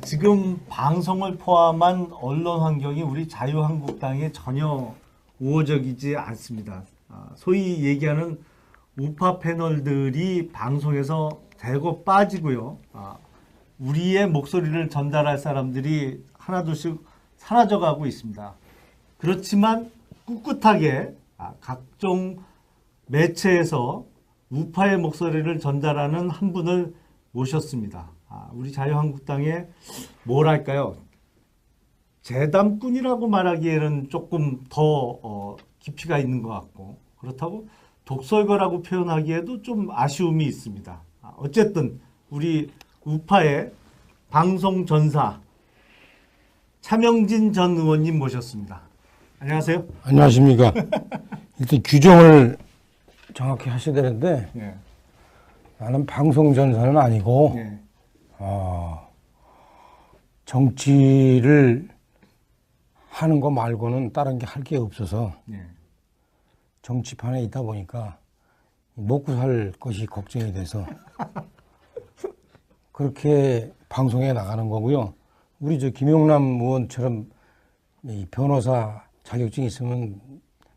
지금 방송을 포함한 언론 환경이 우리 자유한국당에 전혀 우호적이지 않습니다. 소위 얘기하는 우파 패널들이 방송에서 대거 빠지고요. 우리의 목소리를 전달할 사람들이 하나둘씩 사라져가고 있습니다. 그렇지만 꿋꿋하게 각종 매체에서 우파의 목소리를 전달하는 한 분을 모셨습니다. 우리 자유한국당의 뭐랄까요? 재담꾼이라고 말하기에는 조금 더 깊이가 있는 것 같고, 그렇다고 독설가라고 표현하기에도 좀 아쉬움이 있습니다. 어쨌든 우리 우파의 방송 전사 차명진 전 의원님 모셨습니다. 안녕하세요. 안녕하십니까. 일단 규정을 정확히 하셔야 되는데 예. 나는 방송 전사는 아니고 예. 정치를 하는 거 말고는 다른 게 할 게 없어서 예. 정치판에 있다 보니까 먹고 살 것이 걱정이 돼서 그렇게 방송에 나가는 거고요. 우리 저 김용남 의원처럼 이 변호사 자격증 있으면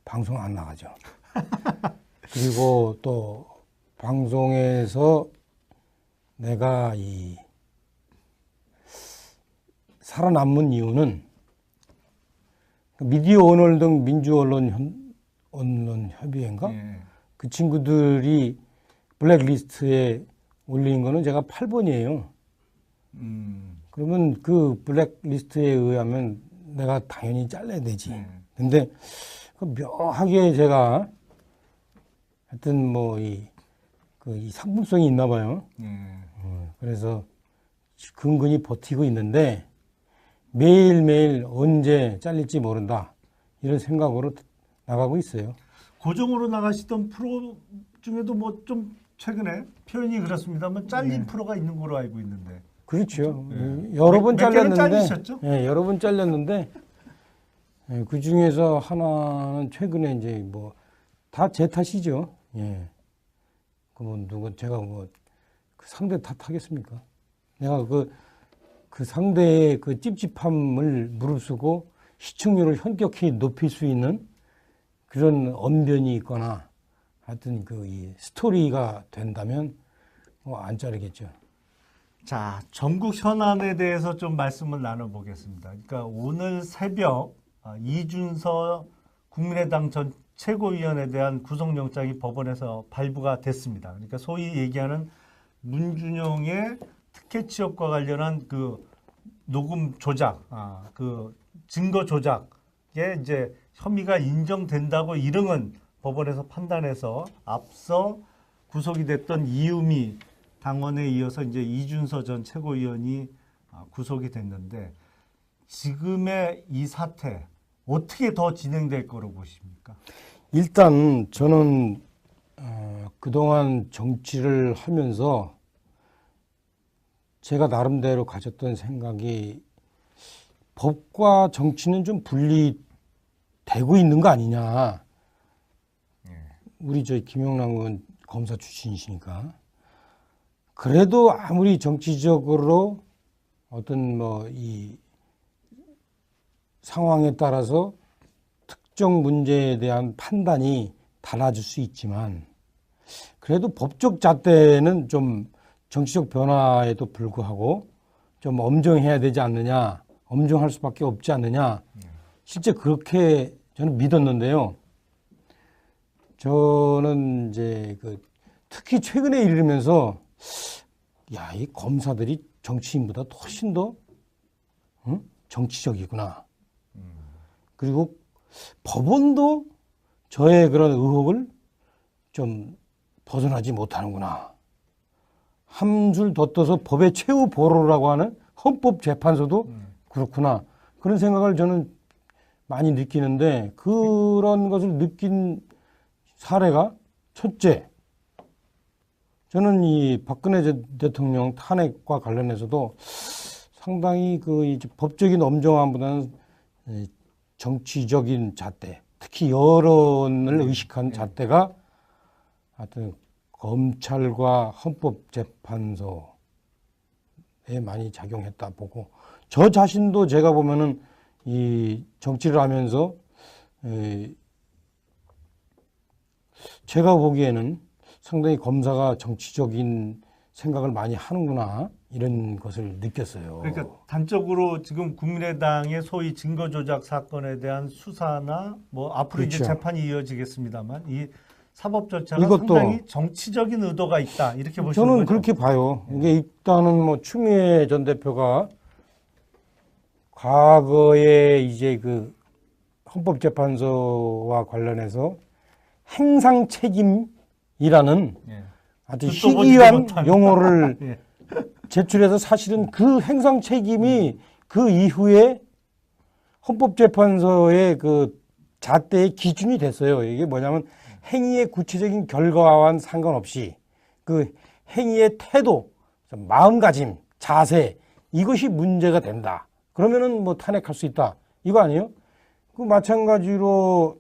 방송 안 나가죠. 그리고 또 방송에서 내가 이 살아남은 이유는 미디어 오늘 등 언론 협의회인가? 예. 그 친구들이 블랙리스트에 올린 거는 제가 8번이에요. 그러면 그 블랙리스트에 의하면 내가 당연히 잘라야 되지. 근데 그 묘하게 제가 하여튼 뭐 이 상품성이 있나 봐요. 그래서 근근히 버티고 있는데 매일매일 언제 잘릴지 모른다. 이런 생각으로 나가고 있어요. 고정으로 나가시던 프로 중에도 뭐 좀 최근에 표현이 그렇습니다만 잘린 프로가 있는 걸로 알고 있는데. 그렇죠. 예. 여러 번 몇 개는 잘렸는데, 잘리셨죠? 예, 여러 번 잘렸는데, 예, 그 중에서 하나는 최근에 이제 뭐 다 제 탓이죠. 예. 제가 그 상대 탓하겠습니까? 내가 그 상대의 그 찝찝함을 무릅쓰고 시청률을 현격히 높일 수 있는 그런 언변이 있거나 하여튼 이 스토리가 된다면 안 자르겠죠. 자, 전국 현안에 대해서 좀 말씀을 나눠보겠습니다. 그러니까 오늘 새벽 이준서 국민의당 전 최고위원에 대한 구속영장이 법원에서 발부가 됐습니다. 그러니까 소위 얘기하는 문준용의 특혜 취업과 관련한 그 녹음 조작, 그 증거 조작에 이제 혐의가 인정된다고 이릉은 법원에서 판단해서 앞서 구속이 됐던 이유미 당원에 이어서 이제 이준서 전 최고위원이 구속이 됐는데 지금의 이 사태 어떻게 더 진행될 거로 보십니까? 일단 저는 그동안 정치를 하면서 제가 나름대로 가졌던 생각이 법과 정치는 좀 분리되고 있는 거 아니냐. 우리 저 김용남 의원 검사 출신이시니까. 그래도 아무리 정치적으로 어떤 이 상황에 따라서 특정 문제에 대한 판단이 달라질 수 있지만 그래도 법적 잣대는 좀 정치적 변화에도 불구하고 좀 엄정해야 되지 않느냐, 엄정할 수밖에 없지 않느냐. 실제 그렇게 저는 믿었는데요. 저는 이제 특히 최근에 이르면서 이 검사들이 정치인보다 훨씬 더 정치적이구나. 그리고 법원도 저의 그런 의혹을 좀 벗어나지 못하는구나. 한 줄 더 떠서 법의 최후 보루라고 하는 헌법재판소도 그렇구나. 그런 생각을 저는 많이 느끼는데 그런 것을 느낀 사례가 첫째, 저는 이 박근혜 대통령 탄핵과 관련해서도 상당히 이제 법적인 엄정함보다는 정치적인 잣대, 특히 여론을 의식한 잣대가 하여튼 검찰과 헌법재판소에 많이 작용했다 보고 저 자신도 제가 보면은 이 정치를 하면서 제가 보기에는 상당히 검사가 정치적인 생각을 많이 하는구나 이런 것을 느꼈어요. 그러니까 단적으로 지금 국민의당의 소위 증거 조작 사건에 대한 수사나 뭐 앞으로 이제 그렇죠. 재판이 이어지겠습니다만 이 사법 절차가 이것도 상당히 정치적인 의도가 있다 이렇게 보시는 저는 거죠? 그렇게 봐요. 이게 일단은 뭐 추미애 전 대표가 과거에 이제 그 헌법재판소와 관련해서 행상 책임이라는 예. 아주 듣도 보지도 희귀한 못한. 용어를 예. 제출해서 사실은 그 행상 책임이 그 이후에 헌법재판소의 그 잣대의 기준이 됐어요. 이게 뭐냐면 행위의 구체적인 결과와는 상관없이 그 행위의 태도, 마음가짐, 자세 이것이 문제가 된다. 그러면은 뭐 탄핵할 수 있다. 이거 아니에요? 그 마찬가지로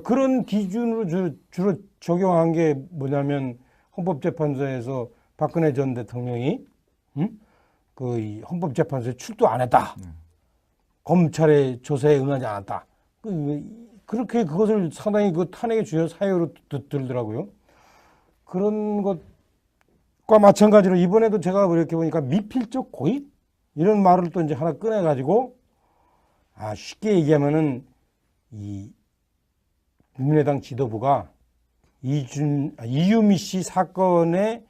그런 기준으로 주로 적용한 게 뭐냐면 헌법재판소에서 박근혜 전 대통령이 그 헌법재판소에 출두 안 했다. 검찰의 조사에 응하지 않았다. 그렇게 그것을 상당히 그 탄핵의 주요 사유로 들더라고요. 그런 것과 마찬가지로 이번에도 제가 이렇게 보니까 미필적 고의 이런 말을 또 이제 하나 꺼내가지고 쉽게 얘기하면은 이 국민의당 지도부가 이유미 씨 사건의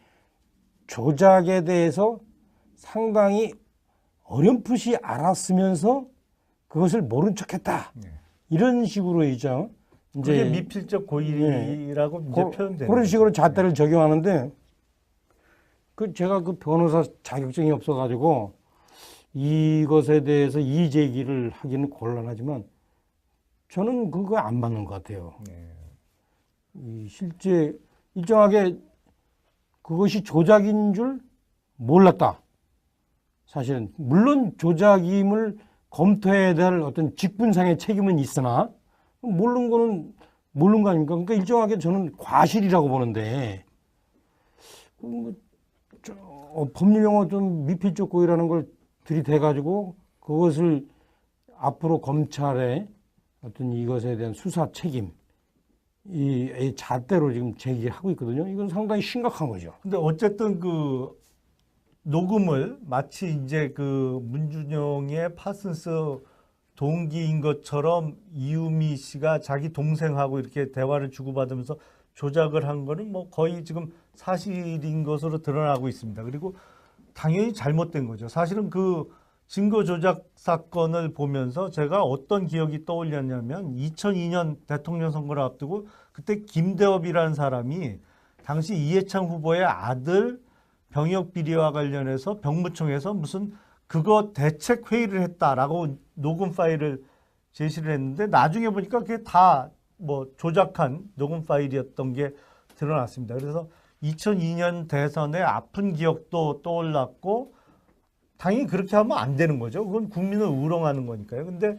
조작에 대해서 상당히 어렴풋이 알았으면서 그것을 모른 척했다. 이런 식으로 이제 그게 미필적 고의라고 이제 표현되는 그런 식으로 거죠. 잣대를 적용하는데 제가 그 변호사 자격증이 없어가지고 이것에 대해서 이의 제기를 하기는 곤란하지만 저는 그거 안 맞는 것 같아요. 실제 일정하게 그것이 조작인 줄 몰랐다. 사실은 물론 조작임을 검토해야 될 어떤 직분상의 책임은 있으나 모르는 거는 모르는 거 아닙니까? 그러니까 일정하게 저는 과실이라고 보는데 법률 용어 좀 미필적 고의라는 걸 들이대가지고 그것을 앞으로 검찰의 어떤 이것에 대한 수사 책임 이 잣대로 지금 제기하고 있거든요. 이건 상당히 심각한 거죠. 근데 어쨌든 그 녹음을 마치 이제 그 문준용의 파슨스 동기인 것처럼 이유미 씨가 자기 동생하고 이렇게 대화를 주고받으면서 조작을 한 거는 뭐 거의 지금 사실인 것으로 드러나고 있습니다. 그리고 당연히 잘못된 거죠. 사실은 그 증거 조작 사건을 보면서 제가 어떤 기억이 떠올렸냐면 2002년 대통령 선거를 앞두고 그때 김대업이라는 사람이 당시 이해창 후보의 아들 병역 비리와 관련해서 병무청에서 무슨 그거 대책 회의를 했다라고 녹음 파일을 제시를 했는데 나중에 보니까 그게 다 뭐 조작한 녹음 파일이었던 게 드러났습니다. 그래서 2002년 대선에 아픈 기억도 떠올랐고 당연히 그렇게 하면 안 되는 거죠. 그건 국민을 우롱하는 거니까요. 근데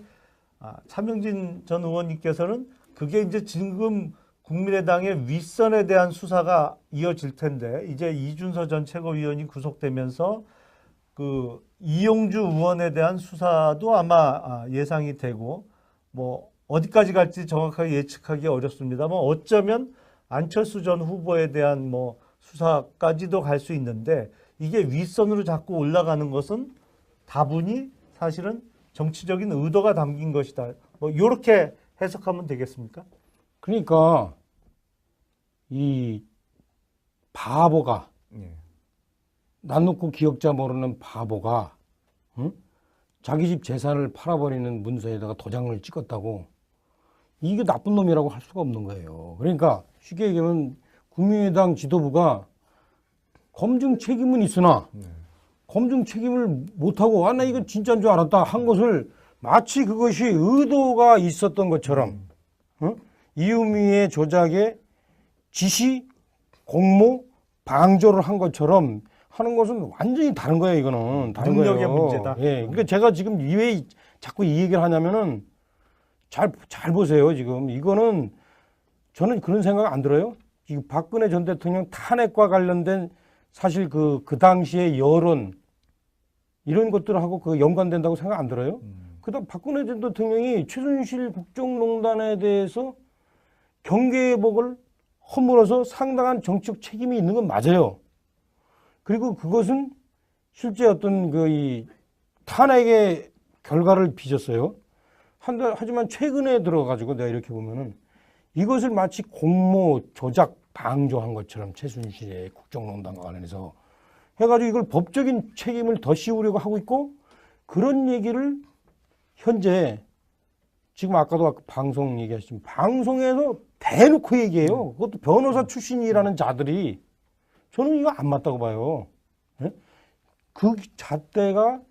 차명진 전 의원님께서는 그게 이제 지금 국민의당의 윗선에 대한 수사가 이어질 텐데 이제 이준서 전 최고위원이 구속되면서 그 이용주 의원에 대한 수사도 아마 예상이 되고 뭐 어디까지 갈지 정확하게 예측하기 어렵습니다만 어쩌면 안철수 전 후보에 대한 뭐 수사까지도 갈 수 있는데 이게 윗선으로 자꾸 올라가는 것은 다분히 사실은 정치적인 의도가 담긴 것이다. 뭐 이렇게 해석하면 되겠습니까? 그러니까 이 바보가 난 놓고 기억자 모르는 바보가 자기 집 재산을 팔아버리는 문서에다가 도장을 찍었다고 이게 나쁜 놈이라고 할 수가 없는 거예요. 그러니까 쉽게 얘기하면 국민의당 지도부가 검증 책임은 있으나 검증 책임을 못하고 나 이거 진짜인 줄 알았다 한 것을 마치 그것이 의도가 있었던 것처럼 이유미의 조작에 지시, 공모, 방조를 한 것처럼 하는 것은 완전히 다른 거예요. 이거는 다른 능력의 거예요. 문제다. 예, 그러니까 제가 지금 왜 자꾸 이 얘기를 하냐면은 잘 보세요. 지금 이거는 저는 그런 생각 안 들어요. 지금 박근혜 전 대통령 탄핵과 관련된 사실 그 당시의 여론 이런 것들하고 그 연관된다고 생각 안 들어요? 그다음 박근혜 전 대통령이 최순실 국정농단에 대해서 경계복을 허물어서 상당한 정치적 책임이 있는 건 맞아요. 그리고 그것은 실제 어떤 그 이 탄핵의 결과를 빚었어요. 하지만 최근에 들어가지고 내가 이렇게 보면은 이것을 마치 공모 조작 방조한 것처럼 최순실의 국정농단과 관련해서 해가지고 이걸 법적인 책임을 더 씌우려고 하고 있고 그런 얘기를 현재 지금 아까도 방송 얘기하셨지만 방송에서 대놓고 얘기해요. 그것도 변호사 출신이라는 자들이 저는 이거 안 맞다고 봐요. 예? 그 잣대가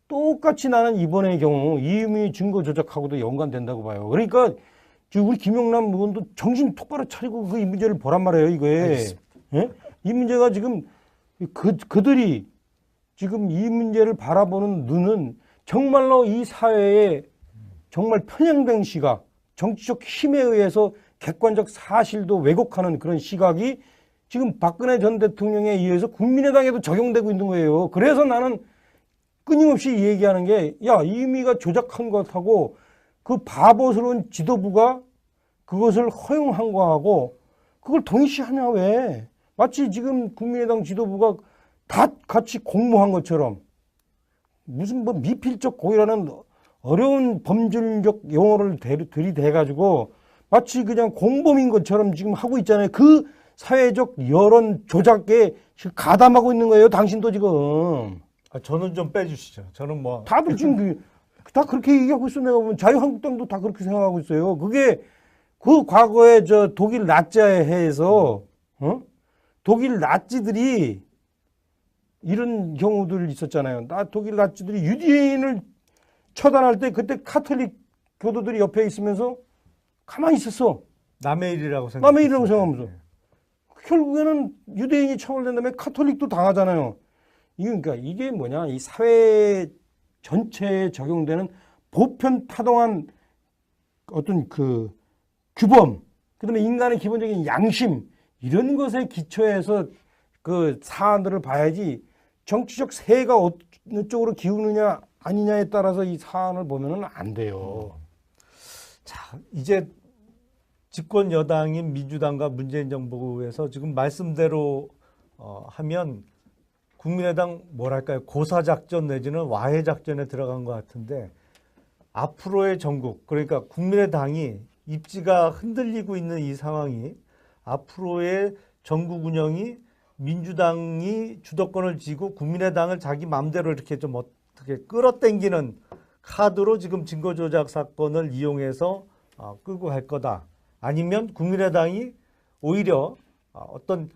똑같이 나는 이번의 경우 이유미 증거 조작하고도 연관된다고 봐요. 그러니까 지금 우리 김영남 의원도 정신 똑바로 차리고 그 이 문제를 보란 말이에요. 이거에 예? 이 문제가 지금 그들이 지금 이 문제를 바라보는 눈은 정말로 이 사회에 정말 편향된 시각, 정치적 힘에 의해서 객관적 사실도 왜곡하는 그런 시각이 지금 박근혜 전 대통령에 의해서 국민의당에도 적용되고 있는 거예요. 그래서 나는 끊임없이 얘기하는 게, 야, 이미가 조작한 것하고 그 바보스러운 지도부가 그것을 허용한 거하고 그걸 동시하냐, 왜? 마치 지금 국민의당 지도부가 다 같이 공모한 것처럼 무슨 뭐 미필적 고의라는 어려운 범죄적 용어를 들이대가지고 마치 그냥 공범인 것처럼 지금 하고 있잖아요. 그 사회적 여론 조작에 가담하고 있는 거예요. 당신도 지금. 저는 좀 빼주시죠. 저는 뭐 다들 지금 다 그렇게 얘기하고 있어. 내가 보면 자유한국당도 다 그렇게 생각하고 있어요. 그게 그 과거에 저 독일 나치에 해서 독일 나치들이 이런 경우들 있었잖아요. 독일 나치들이 유대인을 처단할 때 그때 카톨릭 교도들이 옆에 있으면서 가만히 있었어. 남의 일이라고 남의 일이라고 생각하면서. 결국에는 유대인이 처벌된 다음에 카톨릭도 당하잖아요. 그러니까 이게 뭐냐, 이 사회 전체에 적용되는 보편 타당한 어떤 그 규범, 그다음에 인간의 기본적인 양심 이런 것에 기초해서 그 사안들을 봐야지 정치적 세가 어느 쪽으로 기우느냐 아니냐에 따라서 이 사안을 보면은 안 돼요. 자, 이제 집권 여당인 민주당과 문재인 정부에서 지금 말씀대로 하면 국민의당 뭐랄까요, 고사작전 내지는 와해작전에 들어간 것 같은데 앞으로의 전국, 그러니까 국민의당이 입지가 흔들리고 있는 이 상황이 앞으로의 전국 운영이 민주당이 주도권을 쥐고 국민의당을 자기 마음대로 이렇게 좀 어떻게 끌어당기는 카드로 지금 증거조작 사건을 이용해서 끌고 갈 거다. 아니면 국민의당이 오히려 어떤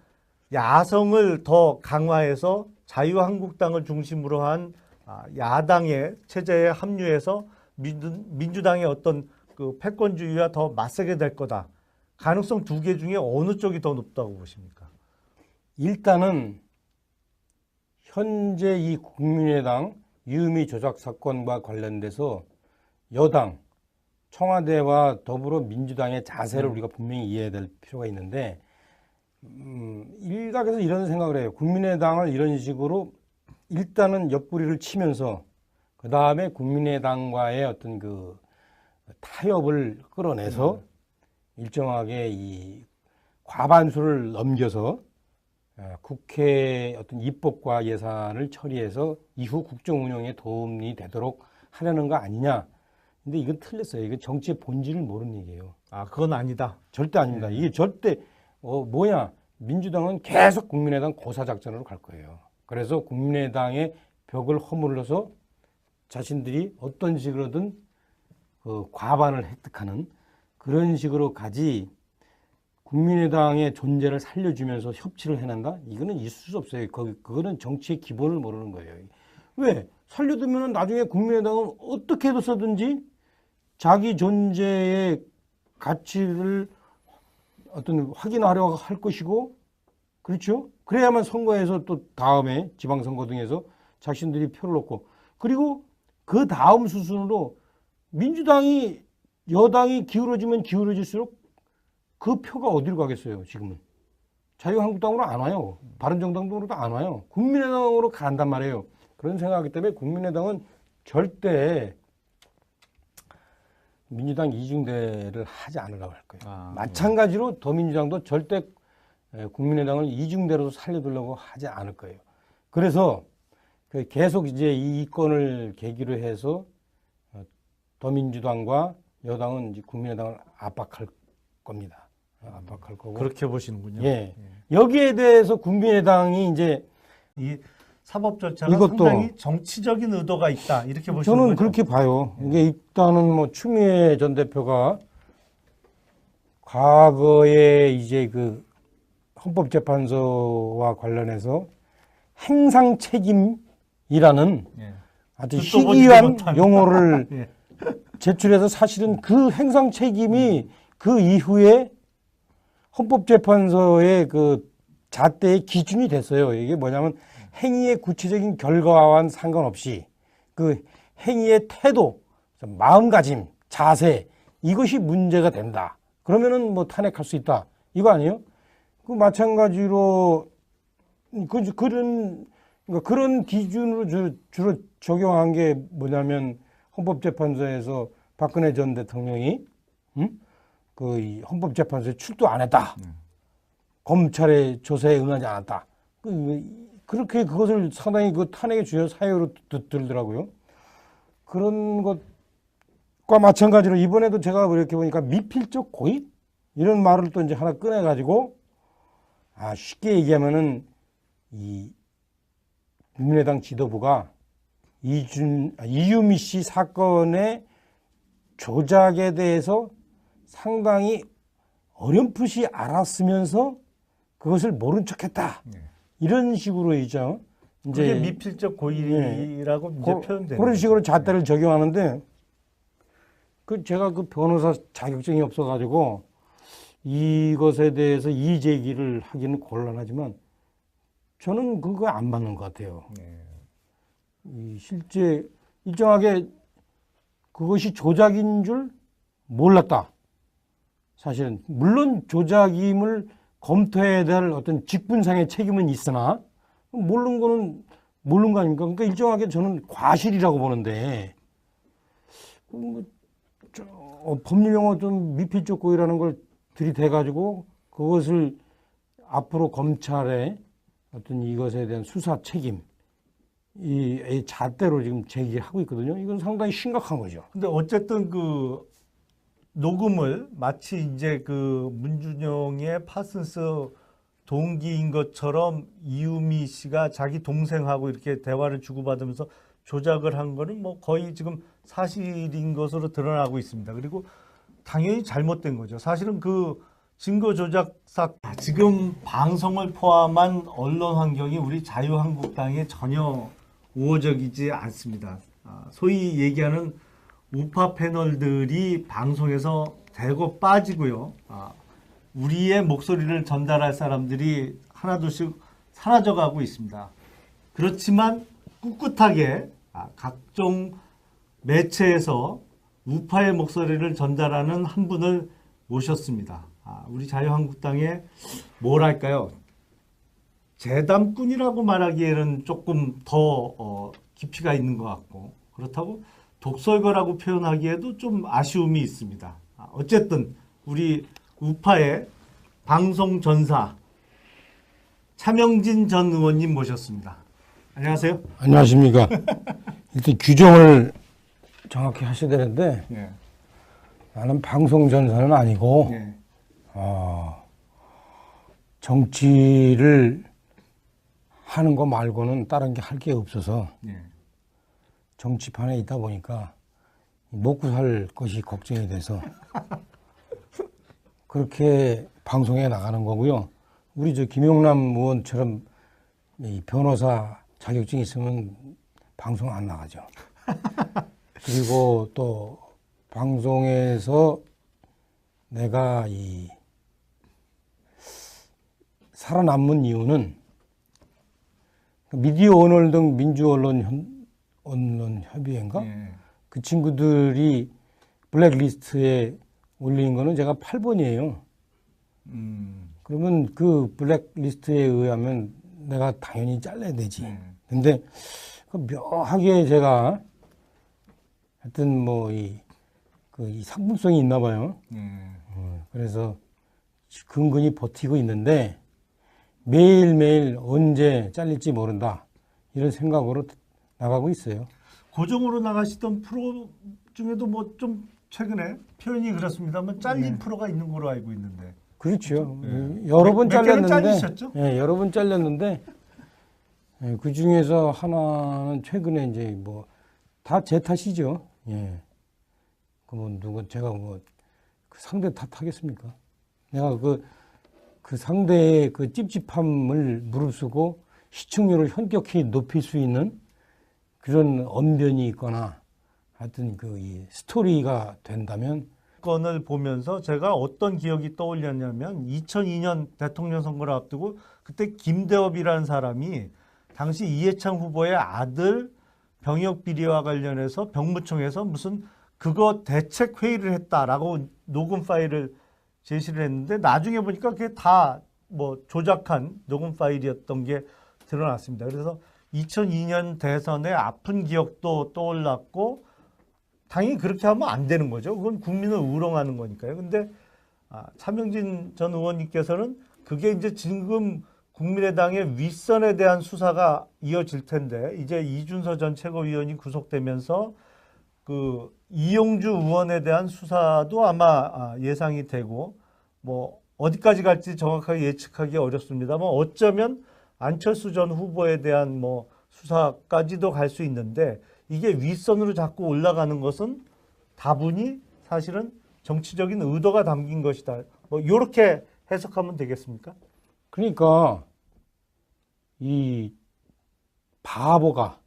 야성을 더 강화해서 자유한국당을 중심으로 한 야당의 체제에 합류해서 민주당의 어떤 그 패권주의와 더 맞서게 될 거다. 가능성 두 개 중에 어느 쪽이 더 높다고 보십니까? 일단은 현재 이 국민의당 유미 조작 사건과 관련돼서 여당 청와대와 더불어민주당의 자세를 우리가 분명히 이해해야 될 필요가 있는데 일각에서 이런 생각을 해요. 국민의당을 이런 식으로 일단은 옆구리를 치면서 그 다음에 국민의당과의 어떤 그 타협을 끌어내서 일정하게 이 과반수를 넘겨서 국회 어떤 입법과 예산을 처리해서 이후 국정 운영에 도움이 되도록 하려는 거 아니냐. 근데 이건 틀렸어요. 이건 정치의 본질을 모르는 얘기예요. 그건 아니다. 절대 아닙니다. 이게 절대 뭐냐. 민주당은 계속 국민의당 고사작전으로 갈 거예요. 그래서 국민의당의 벽을 허물러서 자신들이 어떤 식으로든 그 과반을 획득하는 그런 식으로 가지 국민의당의 존재를 살려주면서 협치를 해낸다? 이거는 있을 수 없어요. 그거는 정치의 기본을 모르는 거예요. 왜? 살려두면 나중에 국민의당은 어떻게 해서든지 자기 존재의 가치를 어떤 확인하려고 할 것이고, 그렇죠? 그래야만 선거에서 또 다음에 지방선거 등에서 자신들이 표를 얻고, 그리고 그 다음 수순으로 민주당이 여당이 기울어지면 기울어질수록 그 표가 어디로 가겠어요, 지금은. 자유한국당으로 안 와요. 바른정당으로도 안 와요. 국민의당으로 간단 말이에요. 그런 생각하기 때문에 국민의당은 절대 민주당 이중대를 하지 않으려고 할 거예요. 아, 마찬가지로 더민주당도 절대 국민의당을 이중대로 살려두려고 하지 않을 거예요. 그래서 계속 이제 이 건을 계기로 해서 더민주당과 여당은 이제 국민의당을 압박할 겁니다. 압박할 거고. 그렇게 보시는군요. 예. 여기에 대해서 국민의당이 이제 이 사법 절차가 이것도 상당히 정치적인 의도가 있다 이렇게 보시는 저는 거죠? 그렇게 봐요. 이게 일단은 뭐 추미애 전 대표가 과거에 이제 그 헌법재판소와 관련해서 행상 책임이라는 예. 아주 듣도 보지도 희귀한 못한. 용어를 예. 제출해서 사실은 그 행상 책임이 그 이후에 헌법재판소의 그 잣대의 기준이 됐어요. 이게 뭐냐면 행위의 구체적인 결과와는 상관없이 그 행위의 태도, 마음가짐, 자세 이것이 문제가 된다. 그러면은 뭐 탄핵할 수 있다. 이거 아니에요? 그 마찬가지로 그런 기준으로 주로 적용한 게 뭐냐면 헌법재판소에서 박근혜 전 대통령이 그 헌법재판소에 출두 안 했다. 검찰의 조사에 응하지 않았다. 그렇게 그것을 상당히 그 탄핵의 주요 사유로 들더라고요. 그런 것과 마찬가지로 이번에도 제가 이렇게 보니까 미필적 고의 이런 말을 또 이제 하나 꺼내가지고 쉽게 얘기하면은 이 국민의당 지도부가 이유미 씨 사건의 조작에 대해서 상당히 어렴풋이 알았으면서 그것을 모른 척했다. 이런 식으로 있죠. 이제 미필적 고의라고 이제 표현되는 그런 식으로 거죠. 잣대를 적용하는데 제가 그 변호사 자격증이 없어가지고 이것에 대해서 이의 제기를 하기는 곤란하지만 저는 그거 안 맞는 것 같아요. 실제 일정하게 그것이 조작인 줄 몰랐다. 사실은 물론 조작임을 검토해야 될 어떤 직분상의 책임은 있으나 모르는 거는 모르는 거 아닙니까? 그러니까 일정하게 저는 과실이라고 보는데 법률 용어 좀 미필적 고의라는 걸 들이대가지고 그것을 앞으로 검찰의 어떤 이것에 대한 수사 책임 이 잣대로 지금 제기하고 있거든요. 이건 상당히 심각한 거죠. 근데 어쨌든 그 녹음을 마치 이제 그 문준영의 파슨스 동기인 것처럼 이유미 씨가 자기 동생하고 이렇게 대화를 주고받으면서 조작을 한 거는 뭐 거의 지금 사실인 것으로 드러나고 있습니다. 그리고 당연히 잘못된 거죠. 사실은 그 증거 조작 지금 방송을 포함한 언론 환경이 우리 자유한국당에 전혀 우호적이지 않습니다. 소위 얘기하는 우파 패널들이 방송에서 대거 빠지고요. 우리의 목소리를 전달할 사람들이 하나둘씩 사라져가고 있습니다. 그렇지만 꿋꿋하게 각종 매체에서 우파의 목소리를 전달하는 한 분을 모셨습니다. 우리 자유한국당의 뭐랄까요? 재담꾼이라고 말하기에는 조금 더 깊이가 있는 것 같고 그렇다고 독설가라고 표현하기에도 좀 아쉬움이 있습니다. 어쨌든 우리 우파의 방송 전사 차명진 전 의원님 모셨습니다. 안녕하세요. 안녕하십니까. 일단 규정을 정확히 하셔야 되는데 네. 나는 방송 전사는 아니고 네. 정치를 하는 거 말고는 다른 게 할 게 없어서 네. 정치판에 있다 보니까 먹고 살 것이 걱정이 돼서 그렇게 방송에 나가는 거고요. 우리 김용남 의원처럼 이 변호사 자격증이 있으면 방송 안 나가죠. 그리고 또 방송에서 내가 이 살아남은 이유는 미디어 오늘 등 언론 협의회인가? 네. 그 친구들이 블랙리스트에 올린 거는 제가 8번이에요. 그러면 그 블랙리스트에 의하면 내가 당연히 잘라야 되지. 근데 그 묘하게 제가 하여튼 뭐 이 상품성이 있나 봐요. 그래서 근근히 버티고 있는데 매일매일 언제 잘릴지 모른다. 이런 생각으로 나가고 있어요. 고정으로 나가시던 프로 중에도 뭐 좀 최근에 표현이 그렇습니다만 잘린 프로가 있는 걸로 알고 있는데. 그렇죠. 예. 여러 번 몇 개는 잘렸는데, 잘리셨죠? 예, 여러 번 잘렸는데, 예, 그 중에서 하나는 최근에 이제 뭐 다 제 탓이죠. 예. 그 뭐 제가 뭐 그 상대 탓하겠습니까? 내가 그 상대의 그 찝찝함을 무릅쓰고 시청률을 현격히 높일 수 있는 그런 언변이 있거나 하여튼 이 스토리가 된다면 건을 보면서 제가 어떤 기억이 떠올렸냐면 2002년 대통령 선거를 앞두고 그때 김대업이라는 사람이 당시 이해창 후보의 아들 병역 비리와 관련해서 병무청에서 무슨 그거 대책 회의를 했다라고 녹음 파일을 제시를 했는데 나중에 보니까 그게 다 뭐 조작한 녹음 파일이었던 게 드러났습니다. 그래서 2002년 대선의 아픈 기억도 떠올랐고 당연히 그렇게 하면 안 되는 거죠. 그건 국민을 우롱하는 거니까요. 근데 차명진 전 의원님께서는 그게 이제 지금 국민의당의 윗선에 대한 수사가 이어질 텐데 이제 이준서 전 최고위원이 구속되면서 그 이용주 의원에 대한 수사도 아마 예상이 되고 뭐 어디까지 갈지 정확하게 예측하기 어렵습니다만 어쩌면 안철수 전 후보에 대한 뭐 수사까지도 갈 수 있는데 이게 윗선으로 자꾸 올라가는 것은 다분히 사실은 정치적인 의도가 담긴 것이다. 뭐 이렇게 해석하면 되겠습니까? 그러니까 이 바보가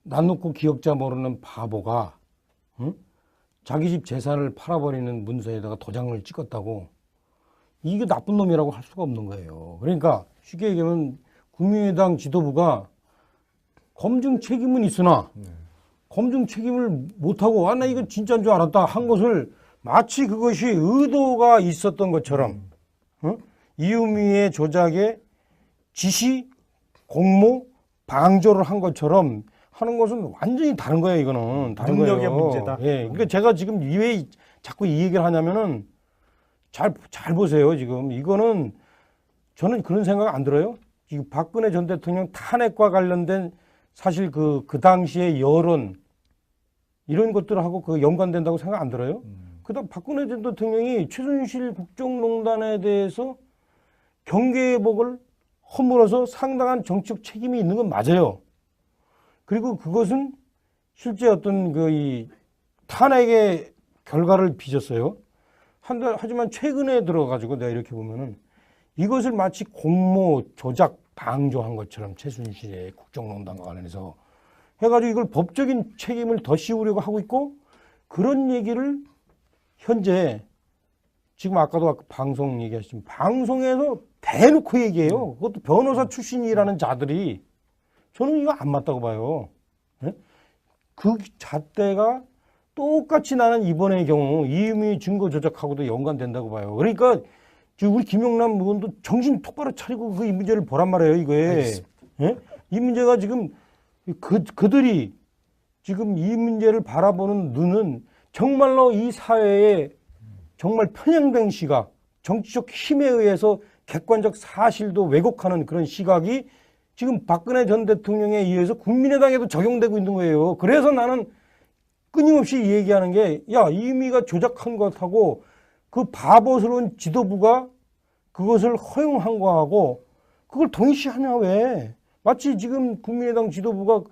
난 놓고 기억자 모르는 바보가 응? 자기 집 재산을 팔아버리는 문서에다가 도장을 찍었다고 이게 나쁜 놈이라고 할 수가 없는 거예요. 그러니까 쉽게 얘기하면 국민의당 지도부가 검증 책임은 있으나 검증 책임을 못하고 나 이거 진짜인 줄 알았다 한 것을 마치 그것이 의도가 있었던 것처럼 이유미의 조작에 지시, 공모, 방조를 한 것처럼 하는 것은 완전히 다른 거예요. 이거는 다른 능력의 거예요. 문제다. 예, 그러니까 제가 지금 왜 자꾸 이 얘기를 하냐면은 잘 보세요. 지금 이거는 저는 그런 생각 안 들어요. 지금 박근혜 전 대통령 탄핵과 관련된 사실 그 당시의 여론 이런 것들하고 그 연관된다고 생각 안 들어요. 그다음 박근혜 전 대통령이 최순실 국정농단에 대해서 경계복을 허물어서 상당한 정치적 책임이 있는 건 맞아요. 그리고 그것은 실제 어떤 이 탄핵의 결과를 빚었어요. 하지만 최근에 들어가지고 내가 이렇게 보면은 이것을 마치 공모, 조작, 방조한 것처럼 최순실의 국정농단과 관련해서 해가지고 이걸 법적인 책임을 더 씌우려고 하고 있고 그런 얘기를 현재 지금 아까도 방송 얘기하셨지만 방송에서 대놓고 얘기해요. 그것도 변호사 출신이라는 자들이 저는 이거 안 맞다고 봐요. 네? 그 잣대가 똑같이 나는 이번의 경우 이유미 증거 조작하고도 연관된다고 봐요. 그러니까 지금 우리 김영남 의원도 정신 똑바로 차리고 그 이 문제를 보란 말이에요. 이거에. 예? 이 문제가 지금 그들이 지금 이 문제를 바라보는 눈은 정말로 이 사회에 정말 편향된 시각, 정치적 힘에 의해서 객관적 사실도 왜곡하는 그런 시각이 지금 박근혜 전 대통령에 의해서 국민의당에도 적용되고 있는 거예요. 그래서 나는 끊임없이 얘기하는 게, 야, 이미가 조작한 것하고 그 바보스러운 지도부가 그것을 허용한 거하고 그걸 동시하냐, 왜? 마치 지금 국민의당 지도부가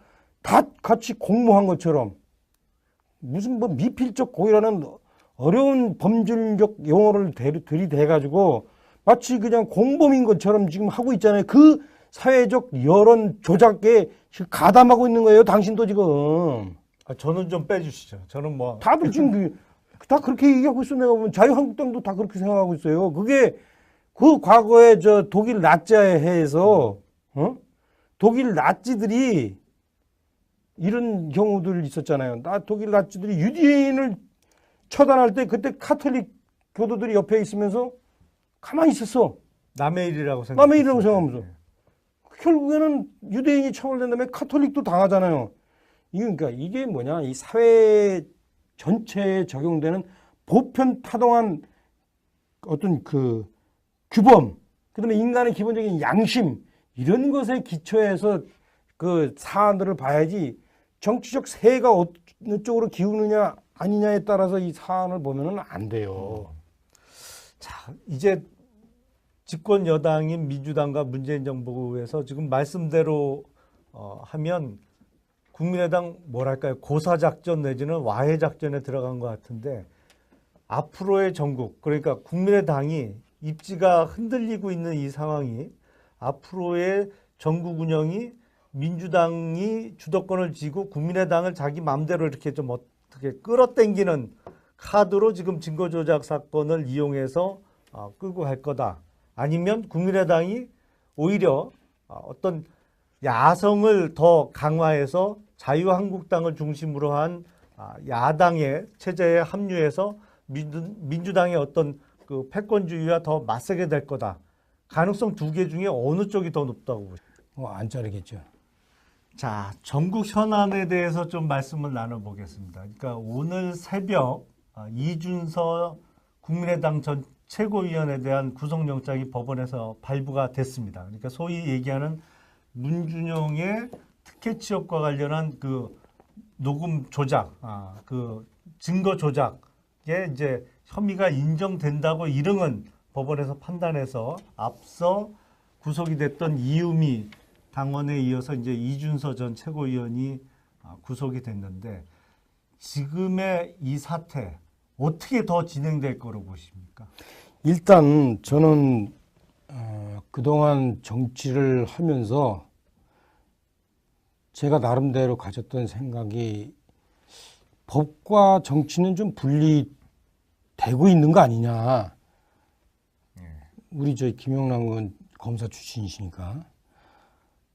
다 같이 공모한 것처럼 무슨 뭐 미필적 고의라는 어려운 범죄적 용어를 들이대가지고 마치 그냥 공범인 것처럼 지금 하고 있잖아요. 그 사회적 여론 조작에 가담하고 있는 거예요. 당신도 지금. 저는 좀 빼주시죠. 저는 뭐 다들 지금 다 그렇게 얘기하고 있어. 내가 보면 자유한국당도 다 그렇게 생각하고 있어요. 그게 그 과거에 저 독일 나치에 해서 독일 나치들이 이런 경우들 있었잖아요. 독일 나치들이 유대인을 처단할 때 그때 카톨릭 교도들이 옆에 있으면서 가만히 있었어. 남의 일이라고 생각. 남의 일이라고 생각하면서. 결국에는 유대인이 처벌된 다음에 카톨릭도 당하잖아요. 그러니까 이게 뭐냐, 이 사회 전체에 적용되는 보편타당한 어떤 그 규범, 그다음에 인간의 기본적인 양심, 이런 것에 기초해서 그 사안들을 봐야지, 정치적 세가 어느 쪽으로 기우느냐 아니냐에 따라서 이 사안을 보면은 안 돼요. 자, 이제 집권 여당인 민주당과 문재인 정부에서 지금 말씀대로 하면 국민의당 뭐랄까요, 고사작전 내지는 와해작전에 들어간 것 같은데, 앞으로의 전국, 그러니까 국민의당이 입지가 흔들리고 있는 이 상황이 앞으로의 전국 운영이 민주당이 주도권을 쥐고 국민의당을 자기 마음대로 이렇게 좀 어떻게 끌어당기는 카드로 지금 증거조작 사건을 이용해서 끌고 갈 거다. 아니면 국민의당이 오히려 어떤 야성을 더 강화해서 자유한국당을 중심으로 한 야당의 체제에 합류해서 민주당의 어떤 그 패권주의와 더 맞서게 될 거다. 가능성 두 개 중에 어느 쪽이 더 높다고 보십니까? 안 자르겠죠. 자, 전국 현안에 대해서 좀 말씀을 나눠보겠습니다. 그러니까 오늘 새벽 이준서 국민의당 전 최고위원에 대한 구속영장이 법원에서 발부가 됐습니다. 그러니까 소위 얘기하는 문준용의 특혜 취업과 관련한 그 녹음 조작, 그 증거 조작에 이제 혐의가 인정된다고 일흥은 법원에서 판단해서 앞서 구속이 됐던 이유미 당원에 이어서 이제 이준서 전 최고위원이 구속이 됐는데, 지금의 이 사태 어떻게 더 진행될 거로 보십니까? 일단 저는 그동안 정치를 하면서 제가 나름대로 가졌던 생각이, 법과 정치는 좀 분리되고 있는 거 아니냐. 우리 저 김영남 의원 검사 출신이시니까.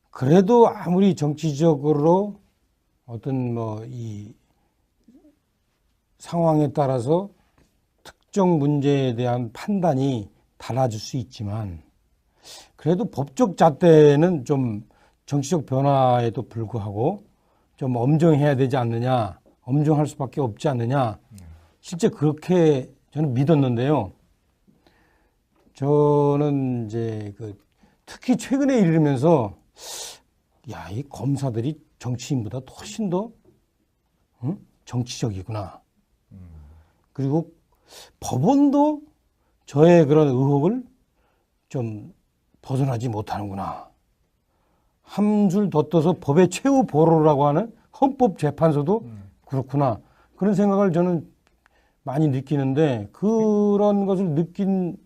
그래도 아무리 정치적으로 어떤 뭐 이 상황에 따라서 특정 문제에 대한 판단이 달라질 수 있지만, 그래도 법적 잣대는 좀 정치적 변화에도 불구하고 좀 엄정해야 되지 않느냐, 엄정할 수밖에 없지 않느냐, 실제 그렇게 저는 믿었는데요. 저는 이제 특히 최근에 이르면서 야, 이 검사들이 정치인보다 훨씬 더 정치적이구나. 그리고 법원도 저의 그런 의혹을 좀 벗어나지 못하는구나. 한 줄 더 떠서 법의 최후 보루라고 하는 헌법재판소도 그렇구나. 그런 생각을 저는 많이 느끼는데, 그런 것을 느낀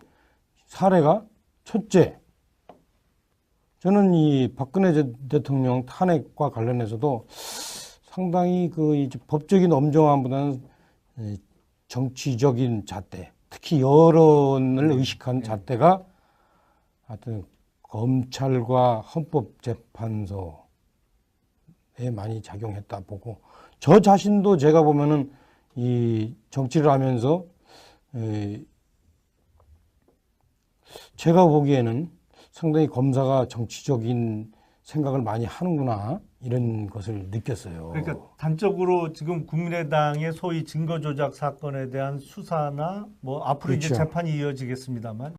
사례가 첫째, 저는 이 박근혜 대통령 탄핵과 관련해서도 상당히 그 이제 법적인 엄정함보다는 정치적인 잣대, 특히 여론을 의식한 잣대가 하여튼 검찰과 헌법재판소에 많이 작용했다 보고, 저 자신도 제가 보면은 이 정치를 하면서 제가 보기에는 상당히 검사가 정치적인 생각을 많이 하는구나, 이런 것을 느꼈어요. 그러니까 단적으로 지금 국민의당의 소위 증거조작 사건에 대한 수사나 뭐 앞으로 이제 그렇죠. 재판이 이어지겠습니다만